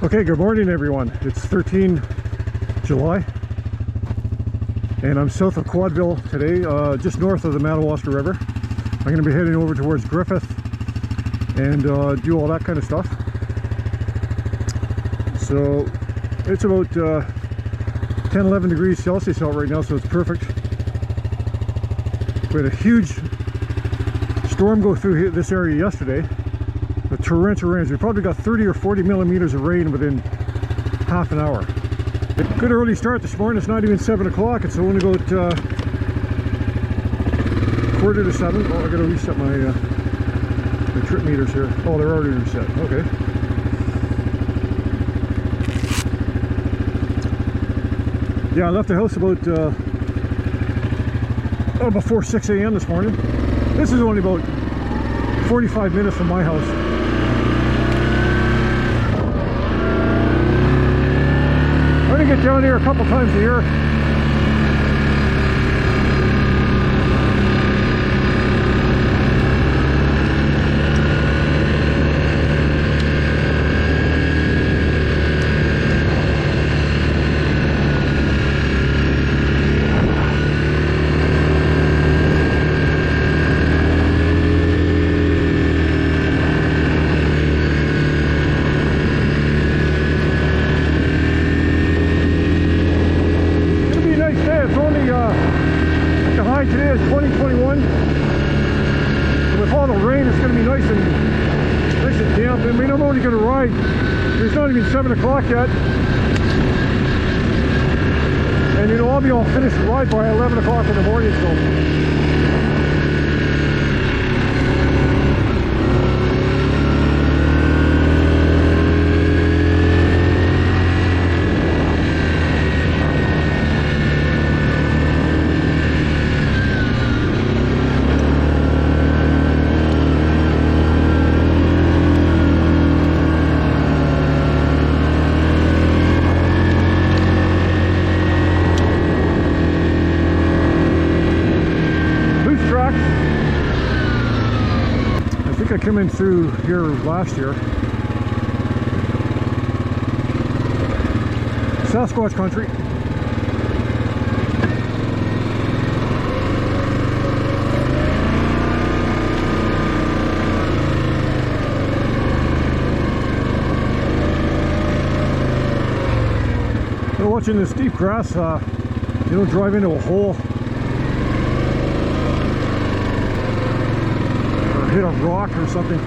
Okay, good morning everyone. It's 13 July and I'm south of Quadville today, just north of the Madawaska River. I'm going to be heading over towards Griffith and do all that kind of stuff. So it's about 10-11 degrees Celsius out right now, so it's perfect. We had a huge storm go through this area yesterday. The torrential rains. We probably got 30 or 40 millimeters of rain within half an hour. Good early start this morning. It's not even 7 o'clock. It's only about quarter to 7. Oh, I gotta reset my trip meters here. Oh, they're already reset. Okay. Yeah, I left the house about before 6 a.m. this morning. This is only about 45 minutes from my house. I'm gonna get down here a couple times a year. Today is 2021. With all the rain, it's going to be nice and damp. I mean, I'm only going to ride. It's not even 7 o'clock yet. And you know, I'll be all finished the ride by 11 o'clock in the morning. So. I came in through here last year. Sasquatch country. We're watching this deep grass, you know, drive into a hole. Hit a rock or something.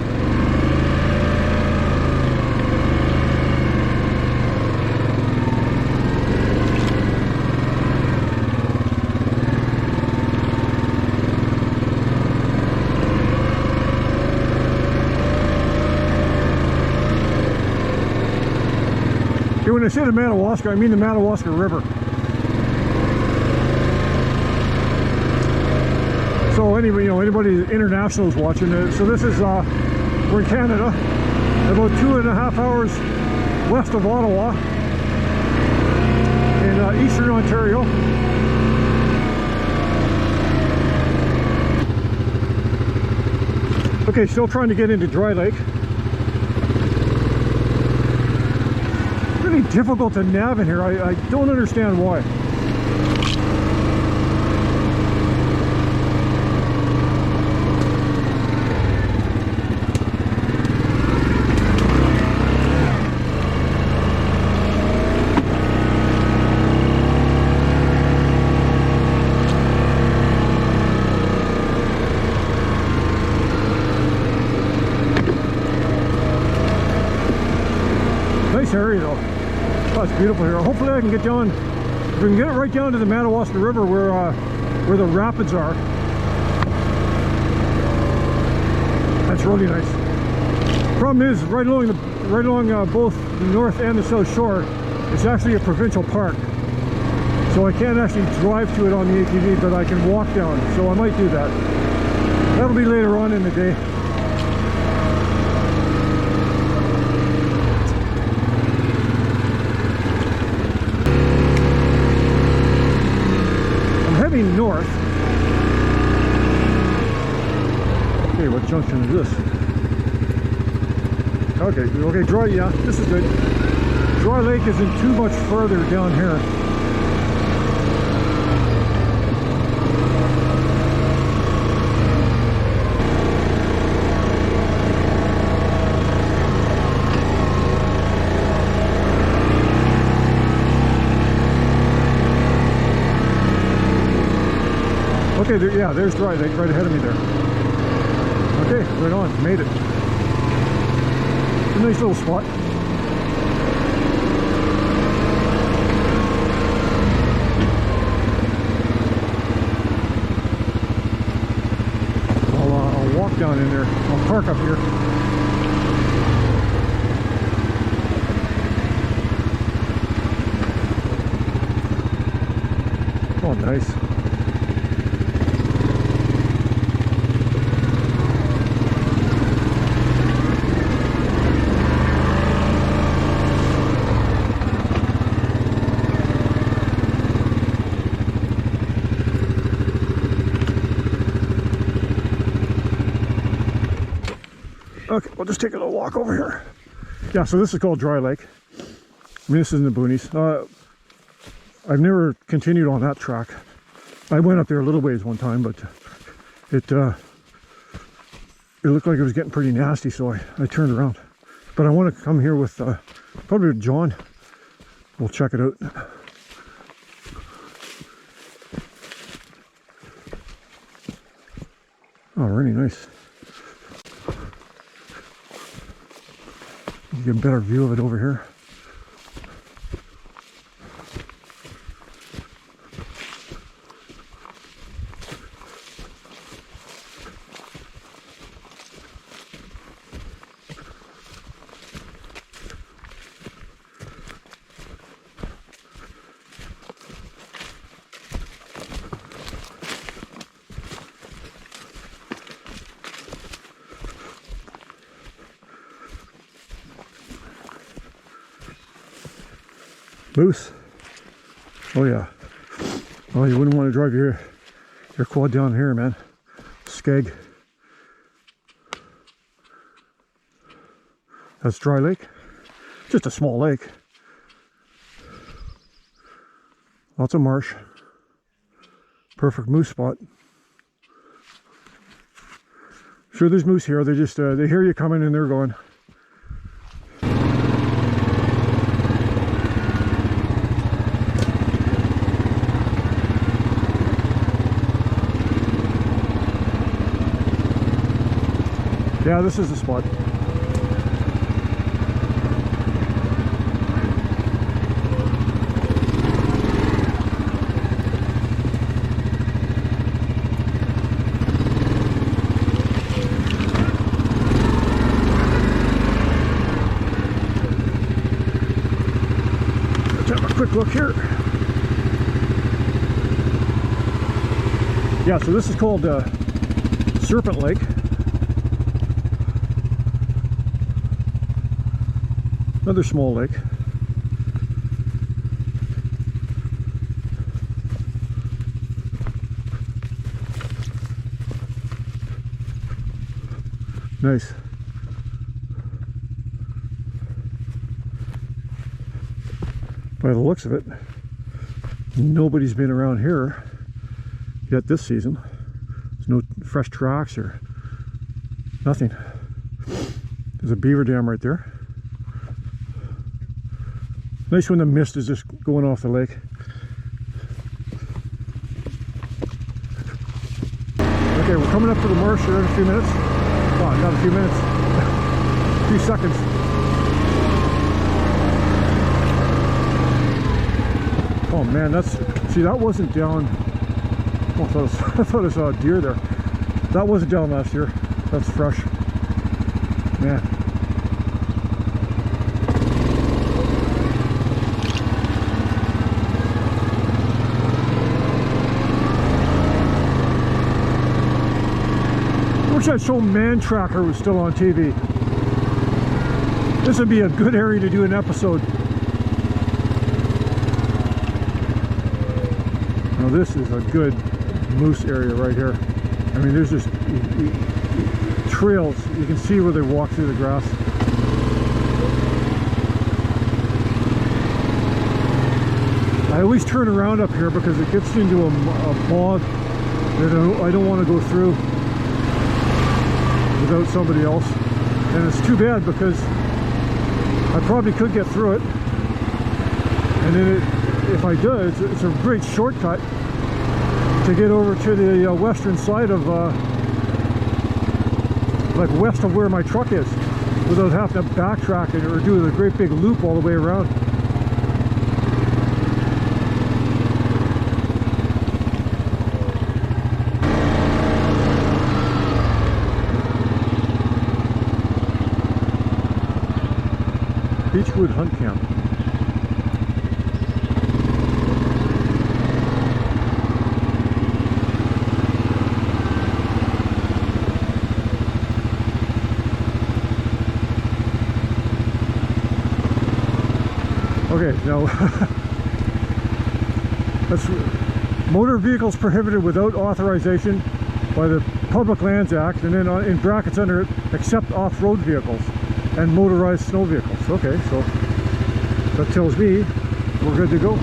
Okay, when I say the Madawaska, I mean the Madawaska River. So anyway, you know, anybody international is watching it. So this is we're in Canada, about 2.5 hours west of Ottawa, in eastern Ontario. Okay, still trying to get into Dry Lake. Really difficult to nav in here. I don't understand why. Nice area though. Oh, it's beautiful here. Hopefully I can get down, if we can get it right down to the Madawaska River where the rapids are. That's really nice. Problem is, right along both the north and the south shore, it's actually a provincial park. So I can't actually drive to it on the ATV, but I can walk down. So I might do that. That'll be later on in the day. North. Okay, what junction is this? Okay, dry, yeah, this is good. Dry Lake isn't too much further down here. Okay, there, yeah, there's Dry Lake right ahead of me there. Okay, right on, made it. A nice little spot. I'll walk down in there. I'll park up here. Oh, nice. Okay, we'll just take a little walk over here. Yeah, so this is called Dry Lake. I mean, this is in the boonies. I've never continued on that track. I went up there a little ways one time, but it looked like it was getting pretty nasty, so I turned around. But I want to come here with probably with John. We'll check it out. Oh, really nice. You get a better view of it over here. Moose. Oh yeah. Oh, you wouldn't want to drive your quad down here, man. Skeg. That's Dry Lake. Just a small lake. Lots of marsh. Perfect moose spot. Sure, there's moose here. They just they hear you coming and they're going. Yeah, this is the spot. Let's have a quick look here. Yeah, so this is called Serpent Lake. Another small lake. Nice. By the looks of it, nobody's been around here yet this season. There's no fresh tracks or nothing. There's a beaver dam right there. Nice when the mist is just going off the lake. Okay, we're coming up to the marsh here in a few minutes. Oh, not a few minutes. A few seconds. Oh man, see, that wasn't down. Oh, I thought I saw a deer there. That wasn't down last year. That's fresh. Man. Wish that show Man Tracker was still on TV. This would be a good area to do an episode. Now this is a good moose area right here. I mean, there's just trails. You can see where they walk through the grass. always turn around up here because it gets into a bog that I don't want to go through without somebody else. And it's too bad because I probably could get through it. And then if I do, it's a great shortcut to get over to the western side of, like west of where my truck is, without having to backtrack it or do a great big loop all the way around. Beechwood Hunt Camp. Okay, now that's motor vehicles prohibited without authorization by the Public Lands Act, and then in brackets under it, except off-road vehicles and motorized snow vehicles. Okay, so that tells me we're good to go.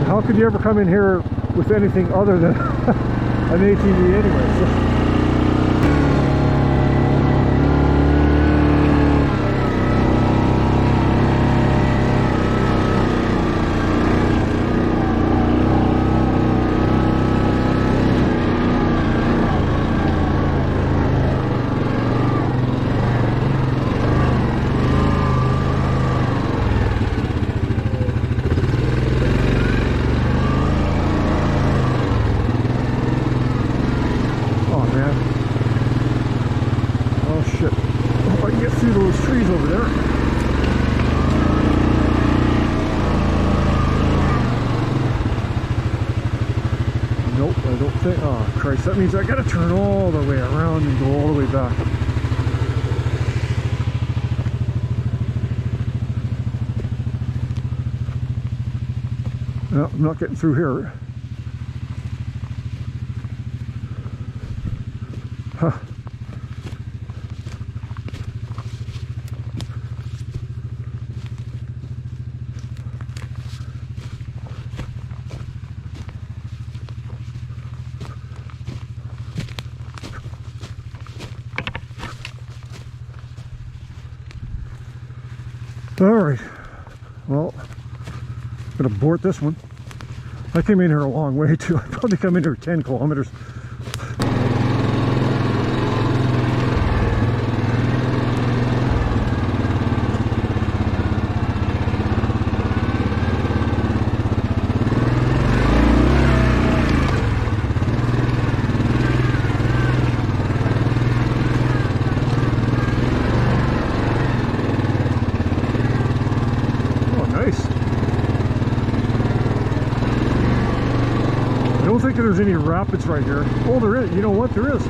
How could you ever come in here with anything other than an ATV anyway? So. Oh Christ, that means I gotta turn all the way around and go all the way back. No, I'm not getting through here. Huh. Alright, well, I'm going to abort this one. I came in here a long way too. I probably come in here 10 kilometers. I don't think there's any rapids right here. Oh, there is. You know what? There is.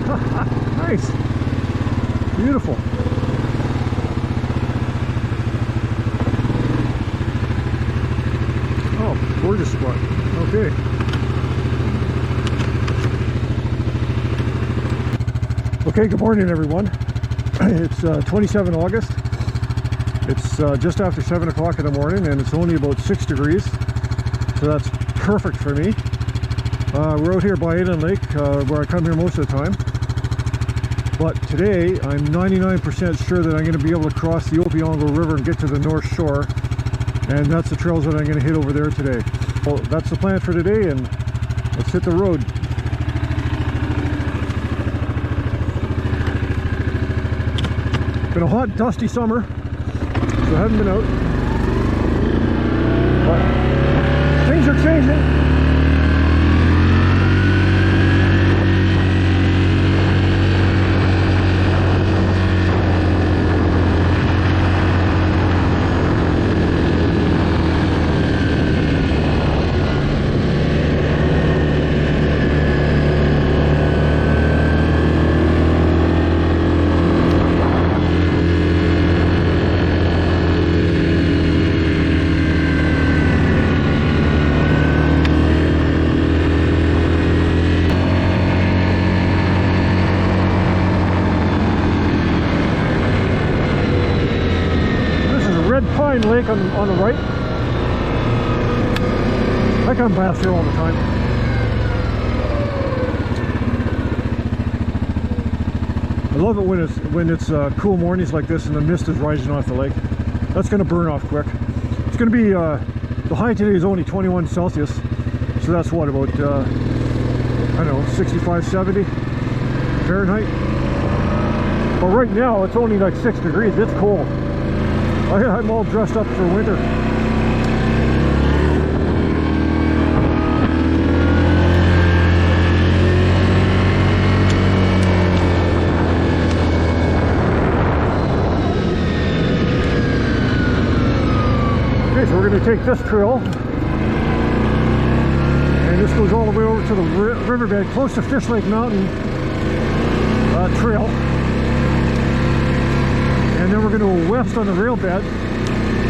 Nice. Beautiful. Oh, gorgeous spot. Okay. Okay, good morning, everyone. It's 27 August. It's just after 7 o'clock in the morning, and it's only about 6 degrees. So that's perfect for me. We're out here by Inland Lake, where I come here most of the time. But today, I'm 99% sure that I'm going to be able to cross the Opiongo River and get to the North Shore. And that's the trails that I'm going to hit over there today. Well, that's the plan for today, and let's hit the road. Been a hot, dusty summer, so I haven't been out. But things are changing. giant lake on the right. I come past here all the time. I love it when it's cool mornings like this and the mist is rising off the lake. That's going to burn off quick. It's going to be the high today is only 21 Celsius, so that's what, about I don't know, 65, 70 Fahrenheit. But right now it's only like 6 degrees. It's cold. I'm all dressed up for winter. Okay, so we're going to take this trail, and this goes all the way over to the riverbed, close to Fish Lake Mountain trail. And then we're going to go west on the rail bed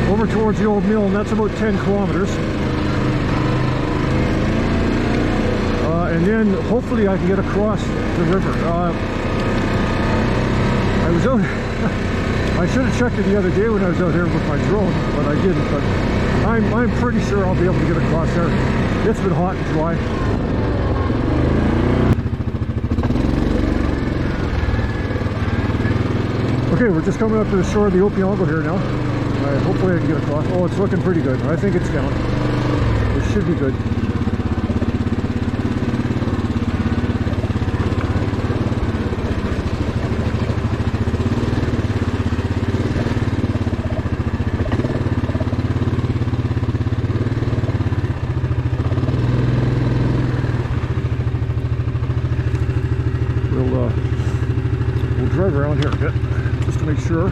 over towards the old mill, and that's about 10 kilometers. And then hopefully I can get across the river. I was out, I should have checked it the other day when I was out here with my drone, but I didn't. But I'm pretty sure I'll be able to get across there. It's been hot and dry. Okay, we're just coming up to the shore of the Opeongo here now. Hopefully I can get across. Oh, it's looking pretty good. I think it's down. It should be good. We'll drive around here a bit, just to make sure.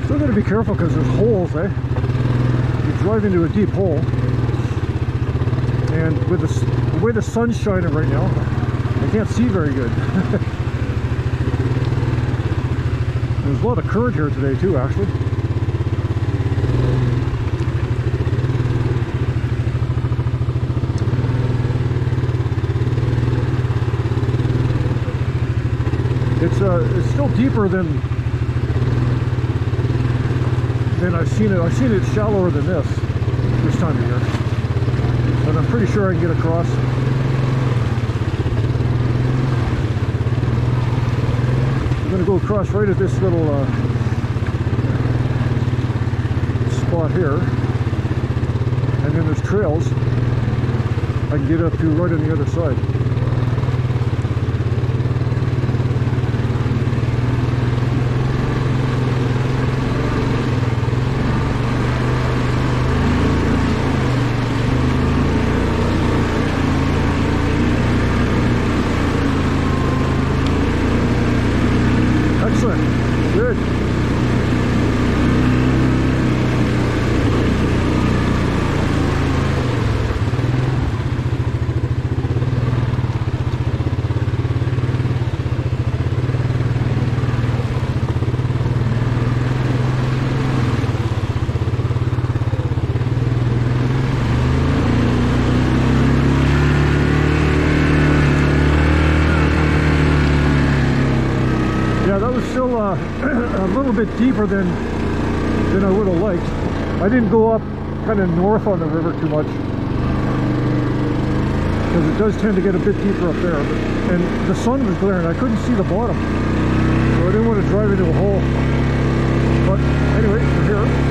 Still got to be careful because there's holes, eh? You drive into a deep hole, and with the way the sun's shining right now, I can't see very good. There's a lot of current here today too, actually. It's still deeper than I've seen it. I've seen it shallower than this time of year, but I'm pretty sure I can get across. I'm going to go across right at this little spot here, and then there's trails I can get up to right on the other side. Excellent. Good. Yeah, that was still a little bit deeper than I would have liked. I didn't go up kind of north on the river too much, because it does tend to get a bit deeper up there. And the sun was glaring. I couldn't see the bottom, so I didn't want to drive into a hole. But anyway, we're here.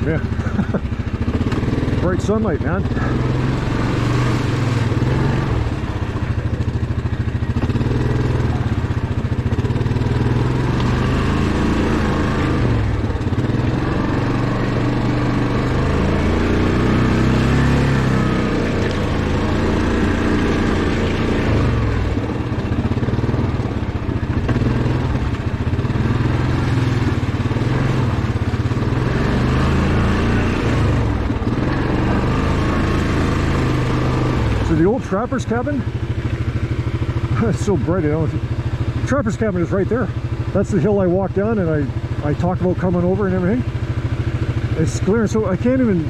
Yeah, bright sunlight, man. to the old trapper's cabin. It's so bright, I don't know. The trapper's cabin is right there. That's the hill I walked down, and I talked about coming over and everything. It's clear, so I can't even,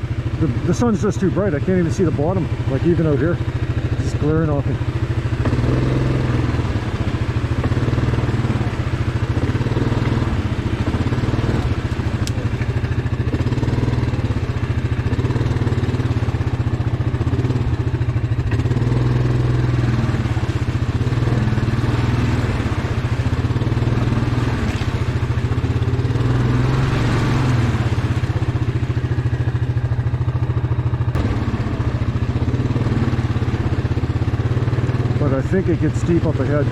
the sun's just too bright. I can't even see the bottom, like even out here. It's glaring off me. I think it gets steep up ahead.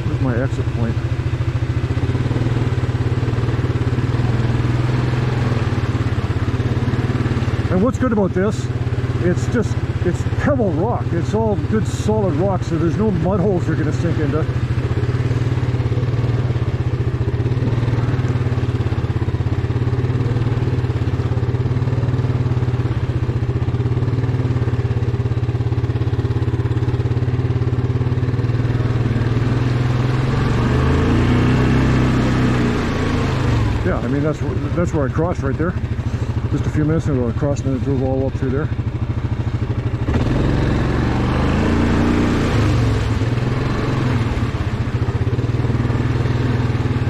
Where's my exit point? And what's good about this, it's pebble rock. It's all good solid rock, so there's no mud holes you're going to sink into. Yeah, I mean that's where I crossed right there. Just a few minutes ago I crossed and I drove all up through there.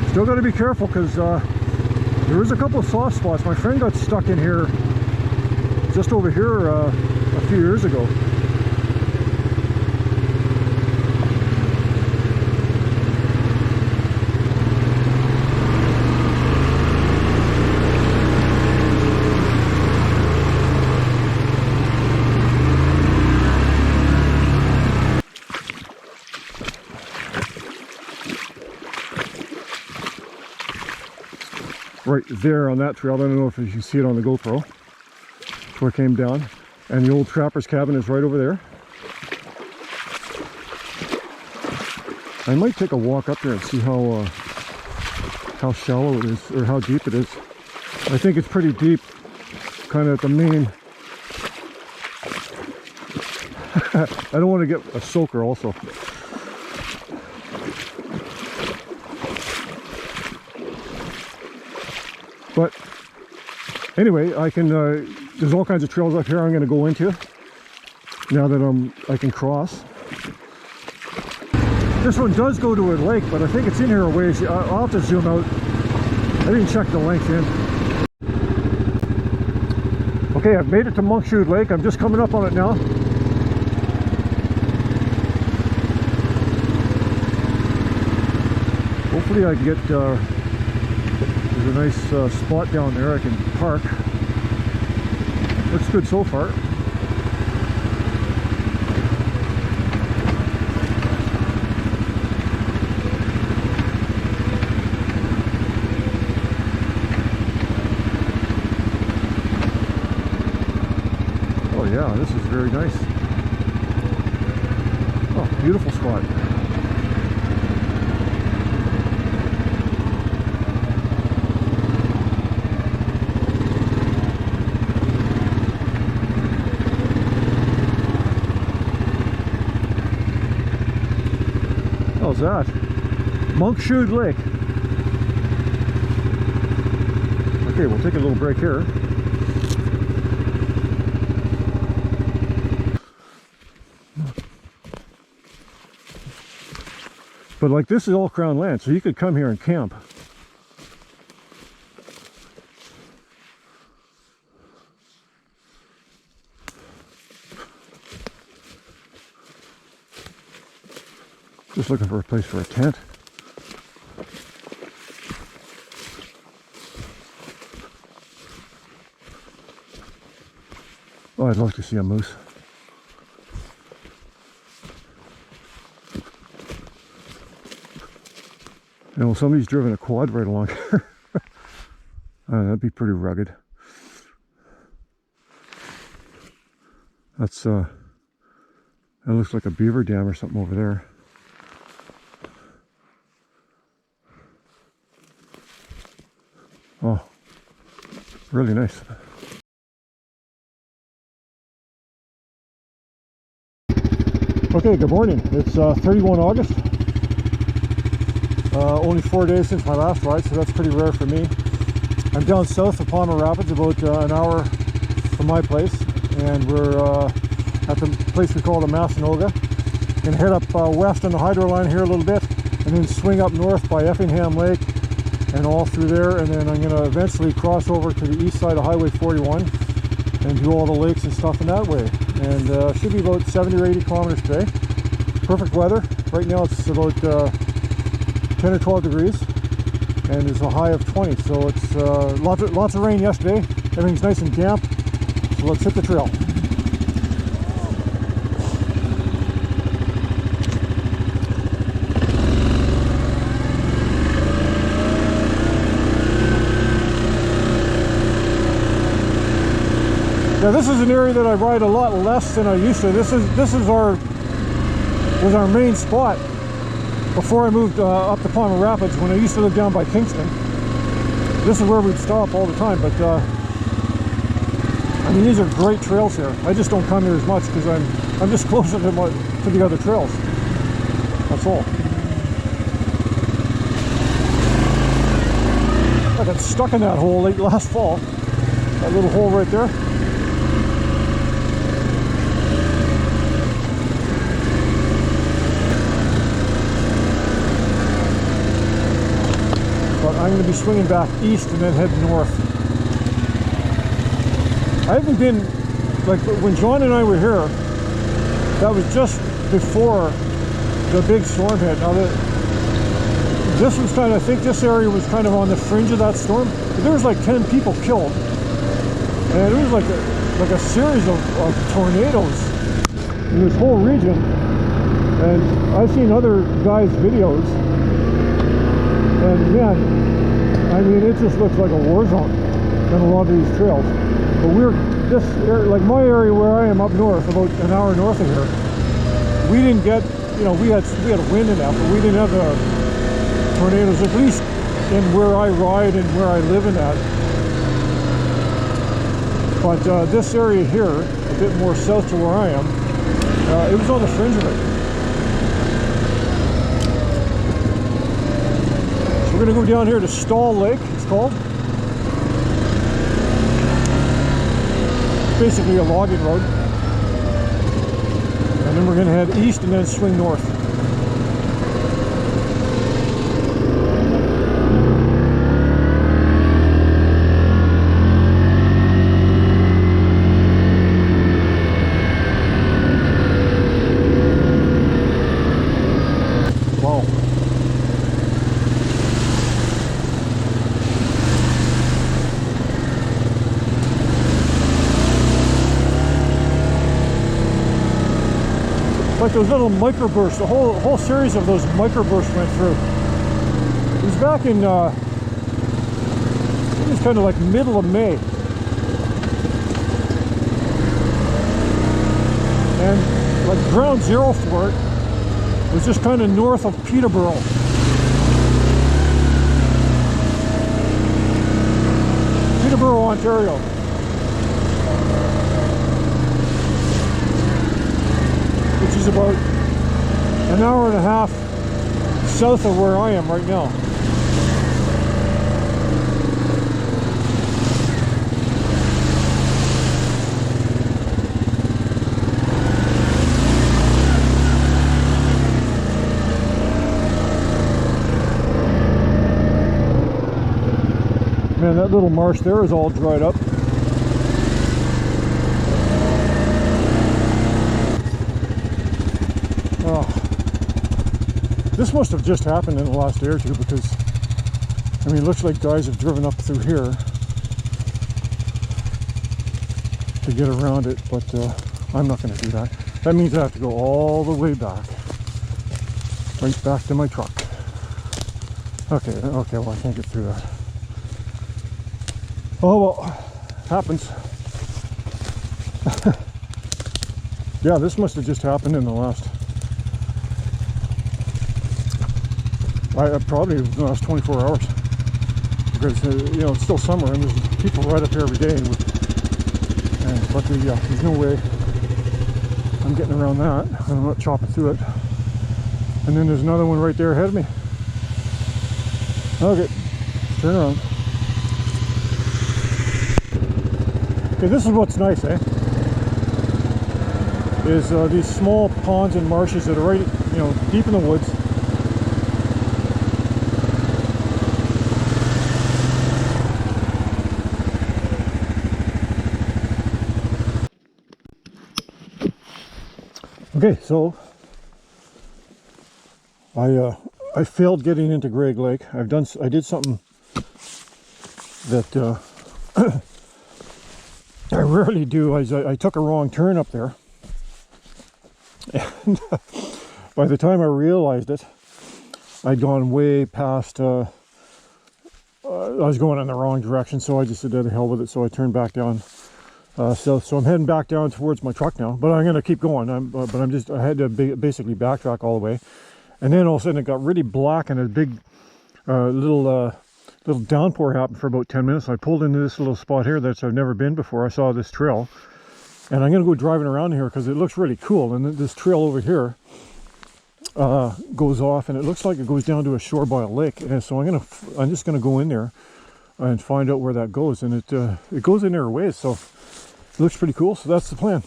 Still got to be careful because there is a couple of soft spots. My friend got stuck in here just over here a few years ago. Right there on that trail. I don't know if you can see it on the GoPro. That's where I came down. And the old trapper's cabin is right over there. I might take a walk up there and see how shallow it is, or how deep it is. I think it's pretty deep, kind of at the main. I don't want to get a soaker also. But anyway, I can, there's all kinds of trails up here I'm going to go into now that I can cross. This one does go to a lake, but I think it's in here a ways. I'll have to zoom out. I didn't check the length in. Okay, I've made it to Monkshood Lake. I'm just coming up on it now. Hopefully I can get, there's a nice spot down there I can park. Looks good so far. Oh yeah, this is very nice. Oh, beautiful spot. How's that? Monkshood Lake. Okay, we'll take a little break here. But like this is all crown land, so you could come here and camp. Just looking for a place for a tent. Oh, I'd love to see a moose. You know, somebody's driven a quad right along here. That'd be pretty rugged. That's that looks like a beaver dam or something over there. Oh, Really nice. Okay, good morning. It's 31 August. Only 4 days since my last ride, so that's pretty rare for me. I'm down south of Palmer Rapids, about an hour from my place, and we're at the place we call the Massanuga, and head up west on the hydro line here a little bit, and then swing up north by Effingham Lake and all through there, and then I'm going to eventually cross over to the east side of Highway 41 and do all the lakes and stuff in that way. And should be about 70 or 80 kilometers today. Perfect weather. Right now it's about 10 or 12 degrees, and there's a high of 20. So it's lots of rain yesterday. Everything's nice and damp. So let's hit the trail. Now this is an area that I ride a lot less than I used to. This was our main spot before I moved up to Palmer Rapids. When I used to live down by Kingston, this is where we'd stop all the time. But I mean, these are great trails here. I just don't come here as much because I'm just closer to the other trails. That's all. I got stuck in that hole late last fall. That little hole right there. I'm going to be swinging back east and then head north. I haven't been, like when John and I were here, that was just before the big storm hit. Now this was kind of, I think this area was kind of on the fringe of that storm. But there was like 10 people killed. And it was like a series of tornadoes in this whole region. And I've seen other guys' videos. And man, I mean, it just looks like a war zone on a lot of these trails. But this area, like my area where I am up north, about an hour north of here, we didn't get, we had wind and that, but we didn't have the tornadoes, at least in where I ride and where I live in that. But this area here, a bit more south to where I am, it was on the fringe of it. We're going to go down here to Stall Lake, it's called. Basically a logging road. And then we're going to head east and then swing north. Like those little microbursts, a whole series of those microbursts went through. It was back in, it was kind of like middle of May. And like ground zero for it was just kind of north of Peterborough. Peterborough, Ontario. Which is about an hour and a half south of where I am right now. Man, that little marsh there is all dried up. Oh, this must have just happened in the last day or two, because I mean, it looks like guys have driven up through here to get around it, but I'm not going to do that. That means I have to go all the way back, right back to my truck. Okay, well, I can't get through that. Oh well, happens. Yeah, this must have just happened in the last, probably in the last 24 hours. because you know, it's still summer and there's people right up here every day. But there's no way I'm getting around that. I'm not chopping through it. And then there's another one right there ahead of me. Okay, turn around. Okay, this is what's nice, is these small ponds and marshes that are right, you know, deep in the woods. Okay, so I failed getting into Greg Lake. I did something that I rarely do. I took a wrong turn up there, and by the time I realized it, I'd gone way past. I was going in the wrong direction, so I just said, "To hell with it." So I turned back down. So I'm heading back down towards my truck now, but I'm going to keep going. I had to basically backtrack all the way, and then all of a sudden it got really black and a big little downpour happened for about 10 minutes. I pulled into this little spot here that I've never been before. I saw this trail, and I'm going to go driving around here because it looks really cool. And this trail over here goes off, and it looks like it goes down to a shore by a lake. And so I'm just going to go in there and find out where that goes. And it goes in there a ways, so it looks pretty cool. So that's the plan.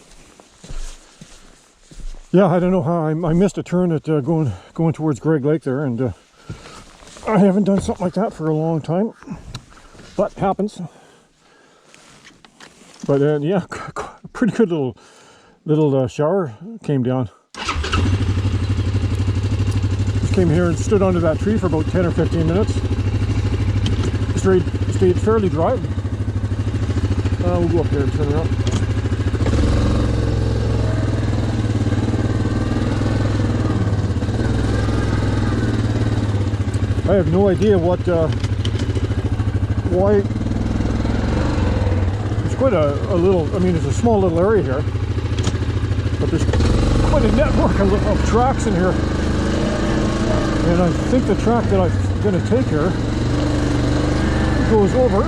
Yeah, I don't know how I missed a turn at going towards Greg Lake there, and I haven't done something like that for a long time, but happens. But yeah, pretty good little shower came down. Just came here and stood under that tree for about 10 or 15 minutes. Stayed fairly dry. We'll go up there and turn around. I have no idea why. There's quite a little, I mean, it's a small little area here, but there's quite a network of tracks in here. And I think the track that I'm going to take here goes over,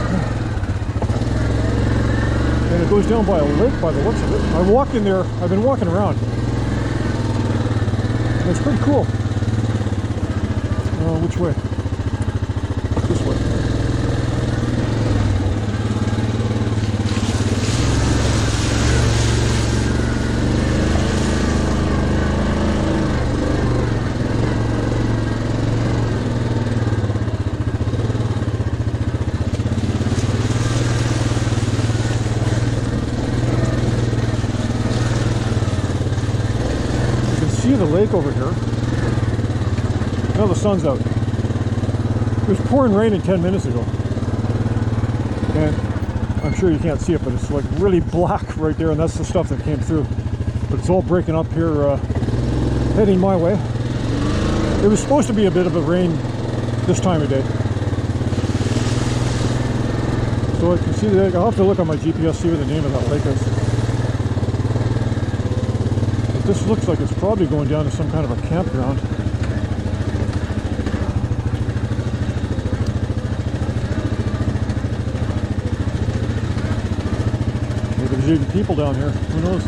and it goes down by a lake by the looks of it. I walked in there, I've been walking around, and it's pretty cool. Which way? This way. You can see the lake over here. Now the sun's out. It was pouring rain 10 minutes ago, and I'm sure you can't see it, but it's like really black right there, and that's the stuff that came through. But it's all breaking up here, heading my way. It was supposed to be a bit of a rain this time of day, so I can see the lake. I'll have to look on my GPS, see what the name of that lake is. But this looks like it's probably going down to some kind of a campground. There's even people down here. Who knows?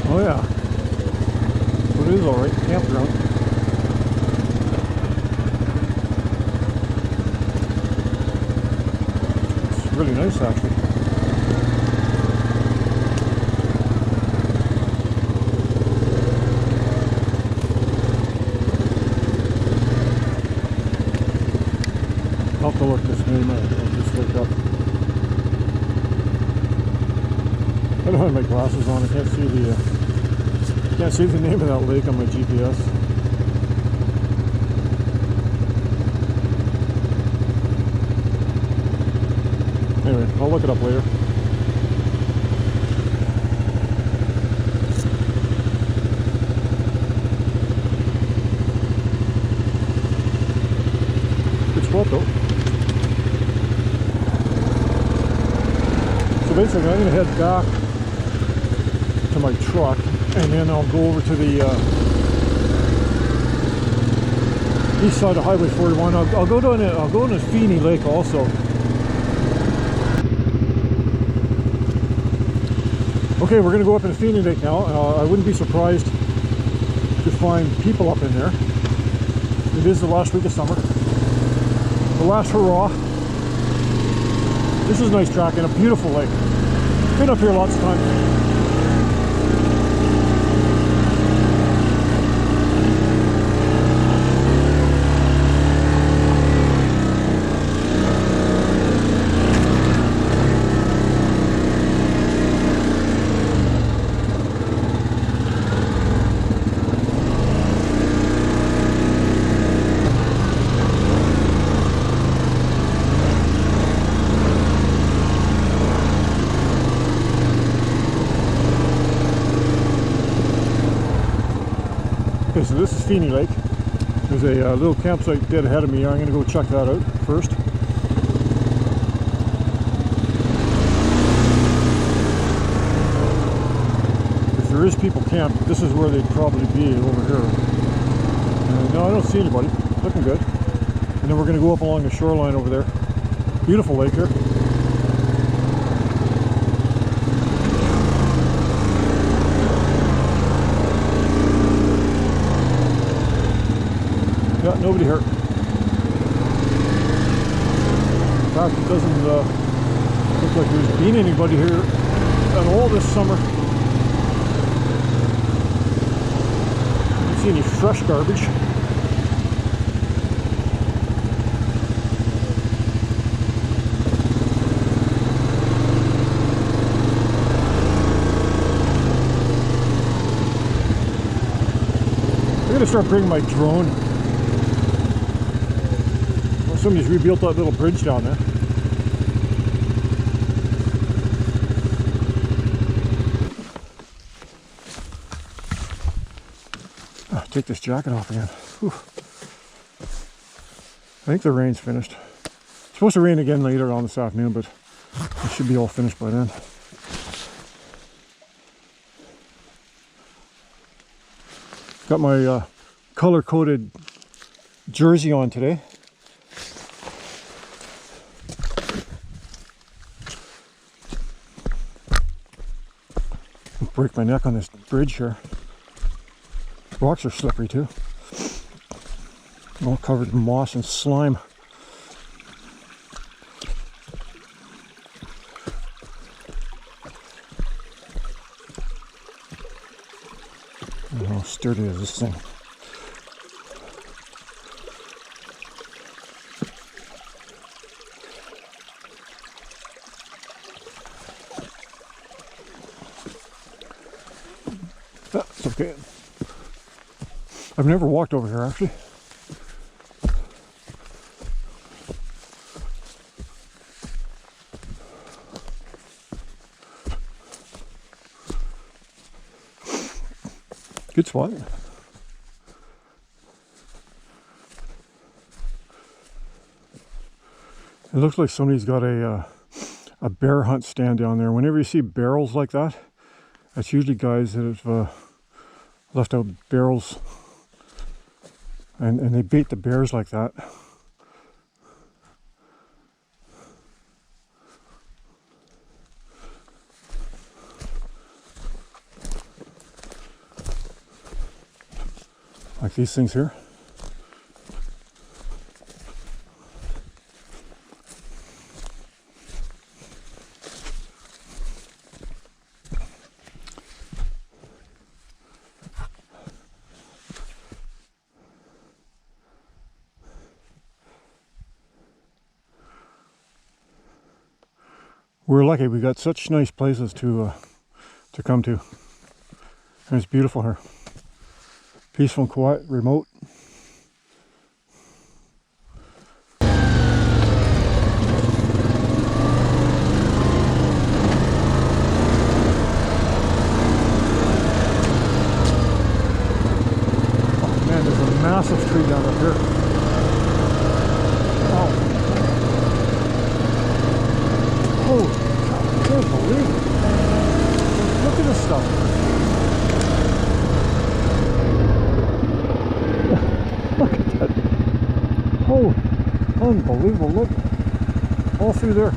Oh yeah. Well, it is all right. Campground. Really nice, actually. I'll have to look this name up. I'll just look up. I don't have my glasses on. I can't see the name of that lake on my GPS. Anyway, I'll look it up later. second, I'm going to head back to my truck, and then I'll go over to the east side of Highway 41. I'll go down to Feeney Lake also. Okay, we're going to go up in Feeney Lake now. I wouldn't be surprised to find people up in there. It is the last week of summer. The last hurrah. This is a nice track and a beautiful lake. Been up here lots of times. Okay, so this is Feeney Lake. There's a little campsite dead ahead of me. I'm going to go check that out first. If there is people camped, this is where they'd probably be, over here. No, I don't see anybody. Looking good. And then we're going to go up along the shoreline over there. Beautiful lake here. Got nobody hurt. In fact, it doesn't look like there's been anybody here at all this summer. I don't see any fresh garbage. I'm gonna start bringing my drone. Somebody's rebuilt that little bridge down there. Take this jacket off again. Whew. I think the rain's finished. It's supposed to rain again later on this afternoon, but it should be all finished by then. Got my color-coded jersey on today. Break my neck on this bridge here. Rocks are slippery too. All covered in moss and slime. How sturdy is this thing? That's okay. I've never walked over here actually. Good spot. It looks like somebody's got a bear hunt stand down there. Whenever you see barrels like that, that's usually guys that have left out barrels and they bait the bears like that. Like these things here. We're lucky, we got such nice places to come to. And it's beautiful here. Peaceful and quiet, remote. Oh man, there's a massive tree down up here. Oh, holy cow, I can't believe it. this stuff. Look at that. Oh, unbelievable. Look. All through there.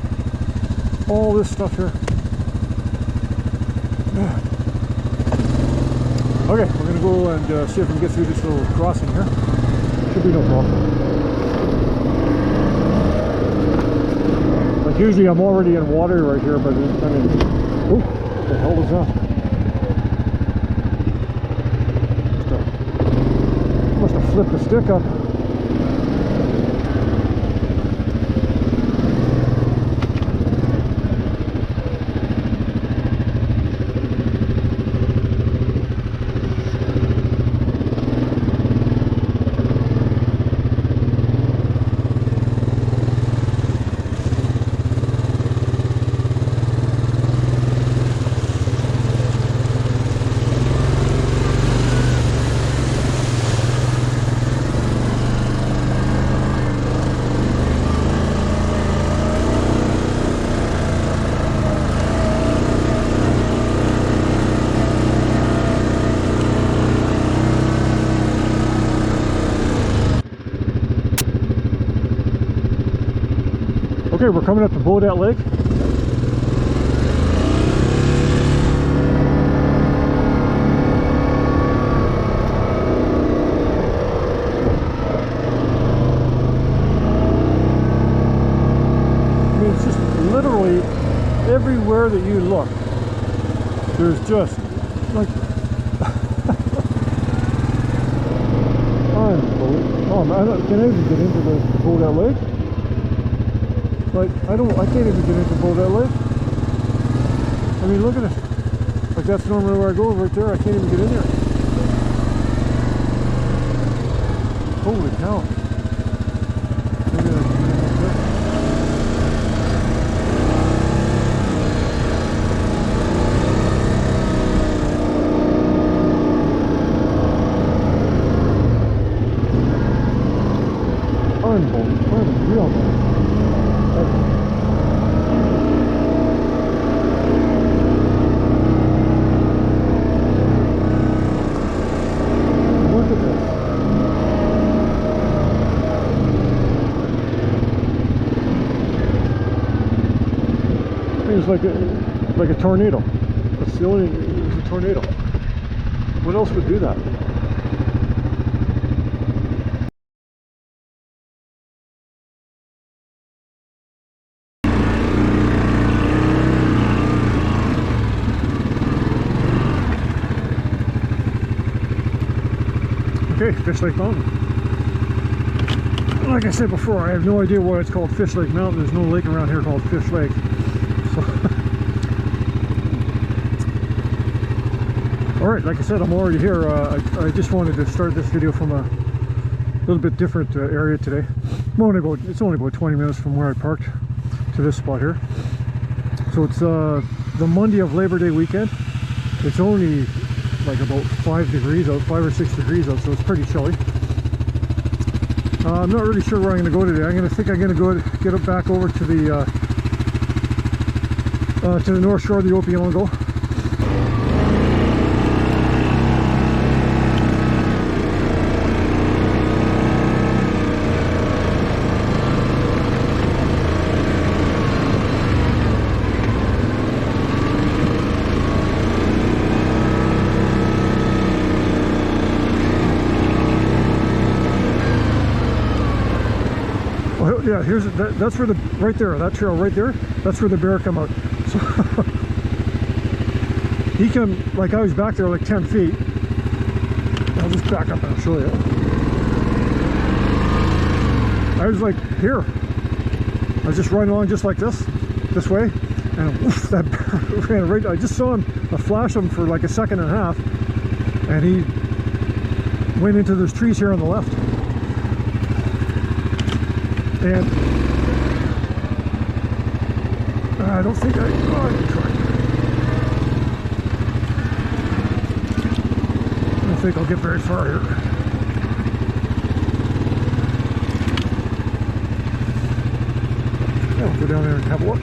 All this stuff here. Okay, we're going to go and see if we can get through this little crossing here. Should be no problem. Like usually I'm already in water right here, but I mean, oh, what the hell is that? Must have flipped the stick up. Okay, we're coming up to Bodette Lake. I mean, it's just literally everywhere that you look, there's just like unbelievable. Oh man, can I even get into the Bodette Lake? Like, I can't even get into Bodette Lake. I mean, look at it. Like, that's normally where I go, right there. I can't even get in there. Holy cow. Maybe I can get in there. Unreal, man. Look at this. It's like a tornado. That's the only, it's a tornado. What else would do that? Okay, Fish Lake Mountain. Like I said before, I have no idea why it's called Fish Lake Mountain. There's no lake around here called Fish Lake. So alright, like I said, I'm already here. I just wanted to start this video from a little bit different area today. It's only about 20 minutes from where I parked to this spot here. So it's the Monday of Labor Day weekend. It's only like about 5 degrees out, 5 or 6 degrees out, so it's pretty chilly. I'm not really sure where I'm going to go today. I'm going to go get it back over to the north shore of the Opeongo. Yeah, that's where right there, that trail right there, that's where the bear come out. So he come, like I was back there like 10 feet. I'll just back up and I'll show you. I was like here. I was just riding along just like this way, and woof, that bear ran right. I just saw him, a flash of him for like a second and a half, and he went into those trees here on the left. And I don't think I can try. I don't think I'll get very far here. Yeah, I'll go down there and have a look.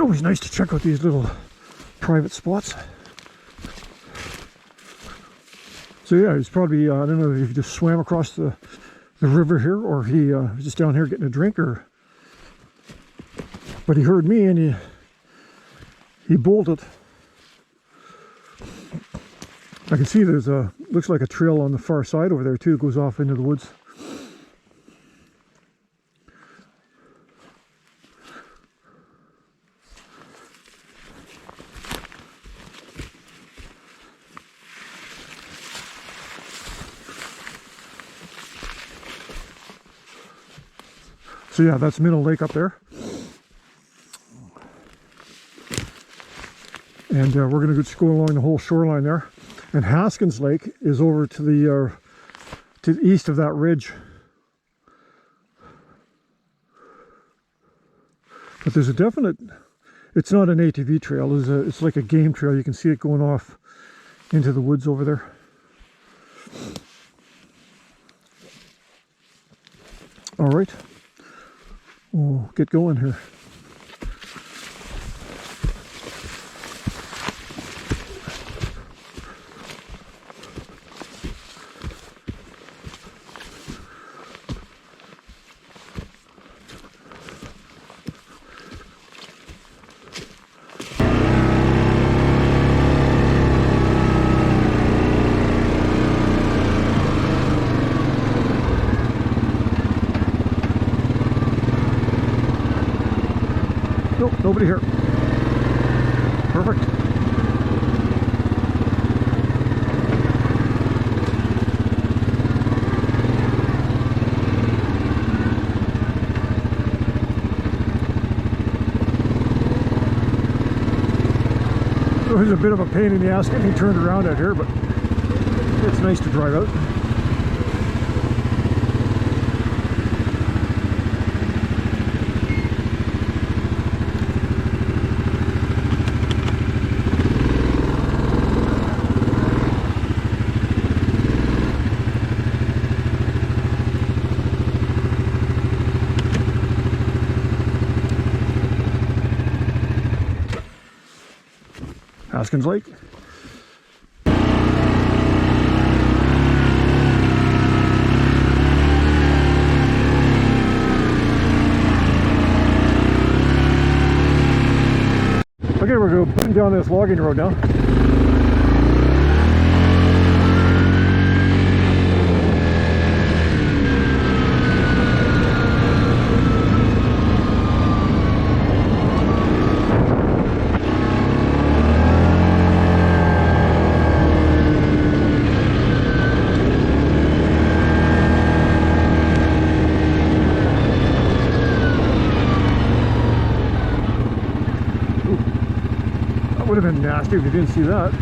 always nice to check out these little private spots. So yeah, he's probably, I don't know if he just swam across the river here, or he was just down here getting a drink, but he heard me and he bolted. I can see there's looks like a trail on the far side over there too, goes off into the woods. So yeah, that's Minnow Lake up there. And we're going to just go along the whole shoreline there. And Haskins Lake is over to the east of that ridge. But there's a definite, it's not an ATV trail, it's like a game trail. You can see it going off into the woods over there. All right, we'll get going here. Nope, nobody here. Perfect. So it's a bit of a pain in the ass getting turned around out here, but it's nice to drive out. Haskins Lake. Okay, we're going down this logging road now. Would have been nasty if you didn't see that.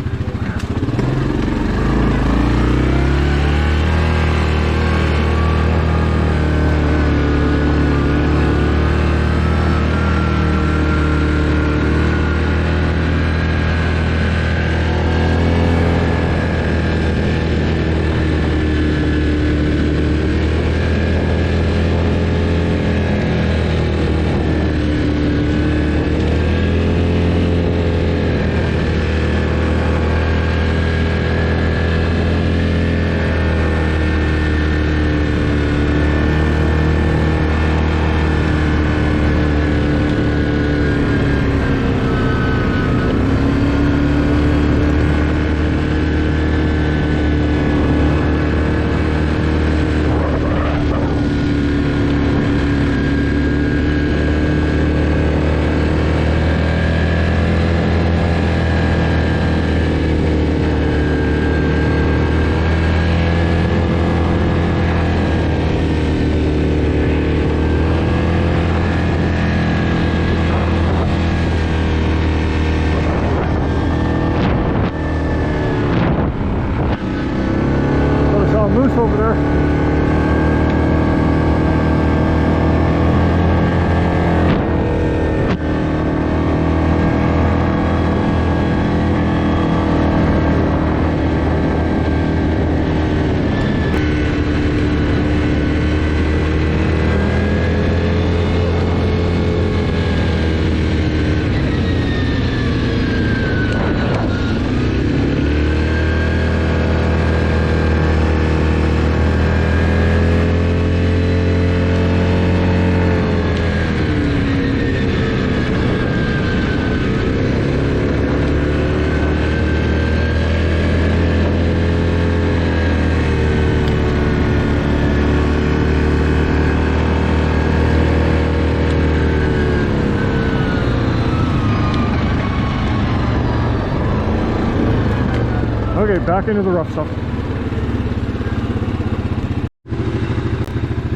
Okay, back into the rough stuff.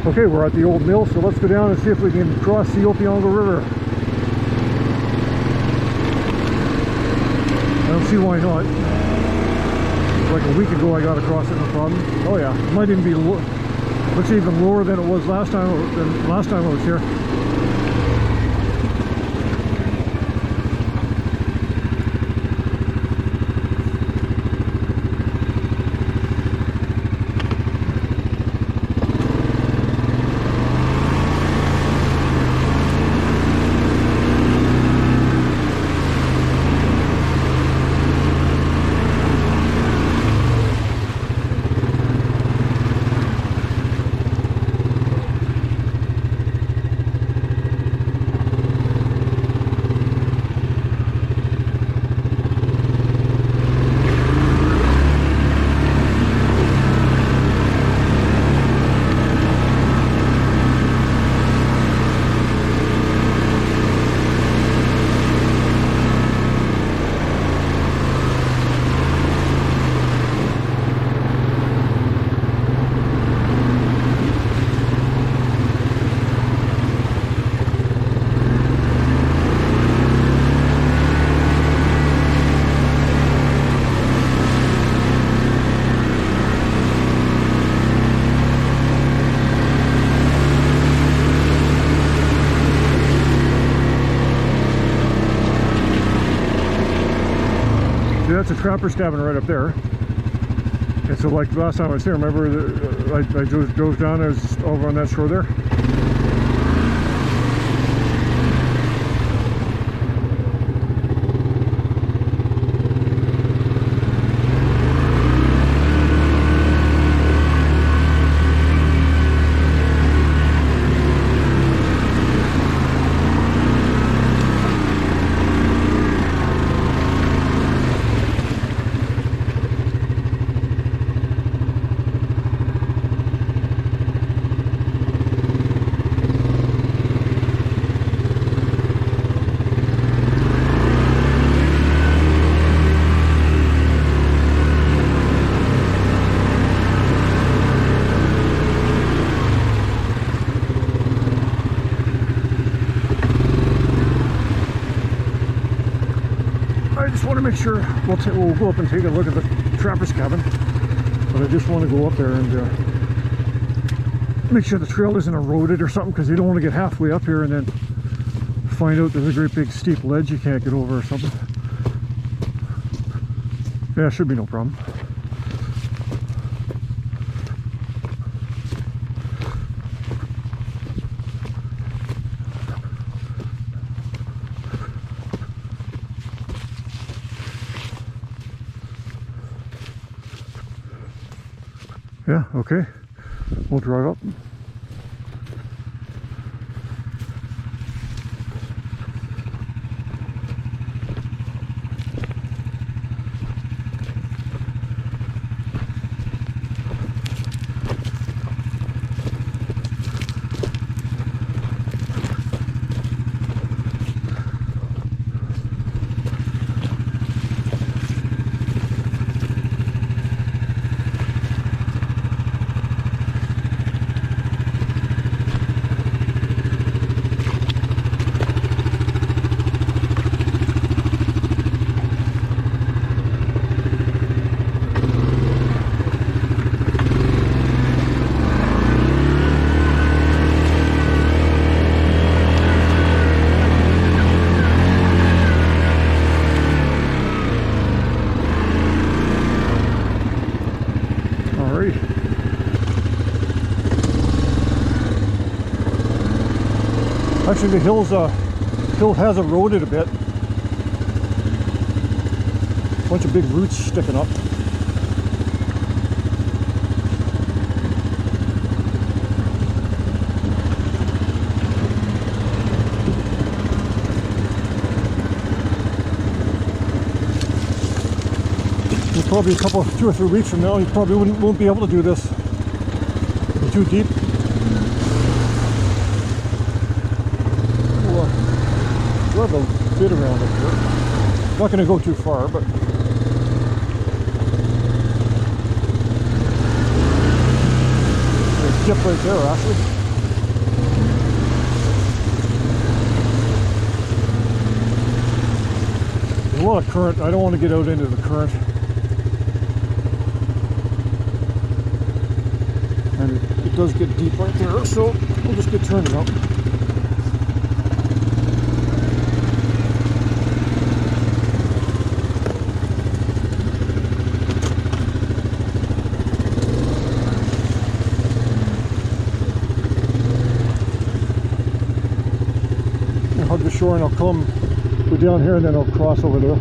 Okay, we're at the old mill, so let's go down and see if we can cross the Opiongo River. I don't see why not. Like a week ago I got across it, no problem. Oh yeah, it might even be looks even lower than it was last time I was here. That's a trapper's cabin right up there. And so like last time I was here, remember I drove down, I was over on that shore there. Make sure we'll go up and take a look at the trapper's cabin, but I just want to go up there and make sure the trail isn't eroded or something, because you don't want to get halfway up here and then find out there's a great big steep ledge you can't get over or something. Yeah, should be no problem. Yeah, okay, we'll drive up. Actually, the hill has eroded a bit. Bunch of big roots sticking up. There's probably a couple, 2 or 3 weeks from now, you probably won't be able to do this. It's too deep. We'll have a bit around up here. Not going to go too far, but dip right there, actually. There's a lot of current. I don't want to get out into the current. And it does get deep right there, so we'll just get turned up. Hug the shore and I'll come go down here and then I'll cross over there.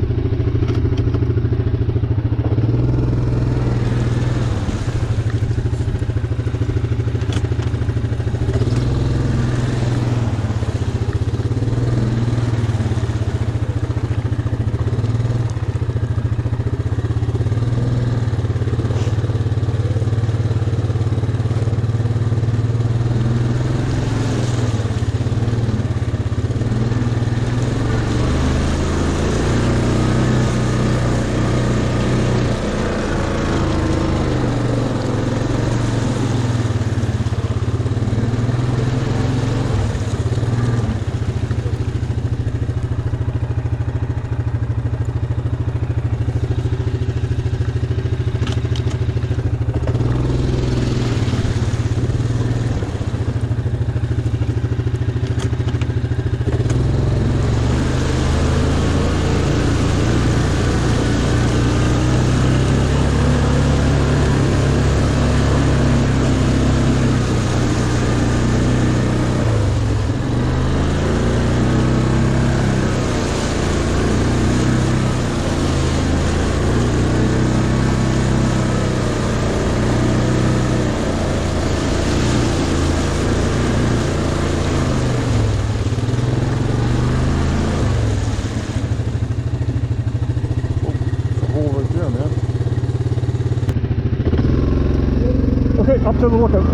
Okay, up to the lookout.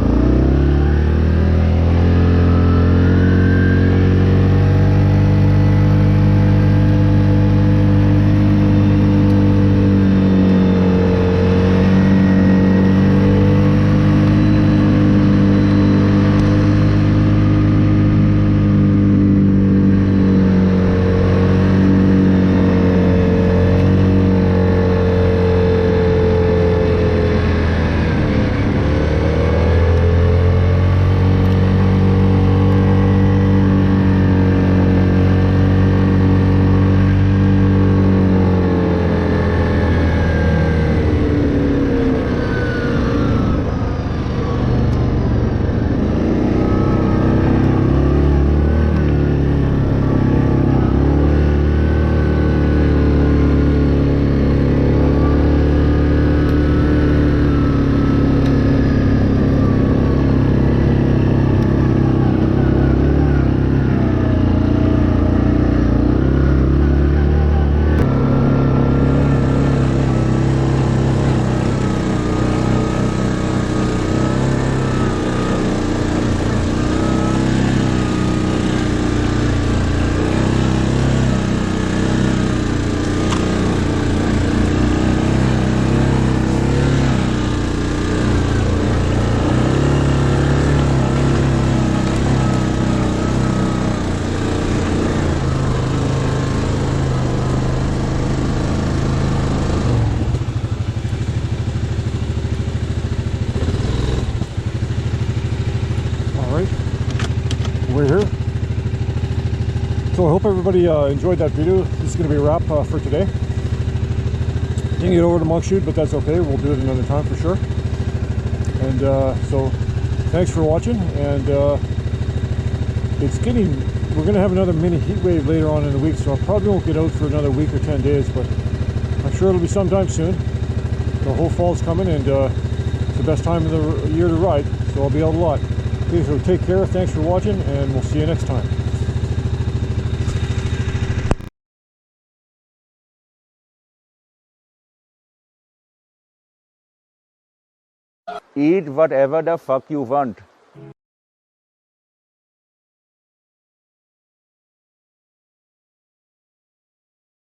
We're here. So I hope everybody enjoyed that video. This is going to be a wrap for today. Didn't get over to monk shoot, but that's okay. We'll do it another time for sure. And so thanks for watching. And we're going to have another mini heat wave later on in the week, so I probably won't get out for another week or 10 days, but I'm sure it'll be sometime soon. The whole fall's coming, and it's the best time of the year to ride, so I'll be out a lot. Okay, so take care, thanks for watching, and we'll see you next time. Eat whatever the fuck you want.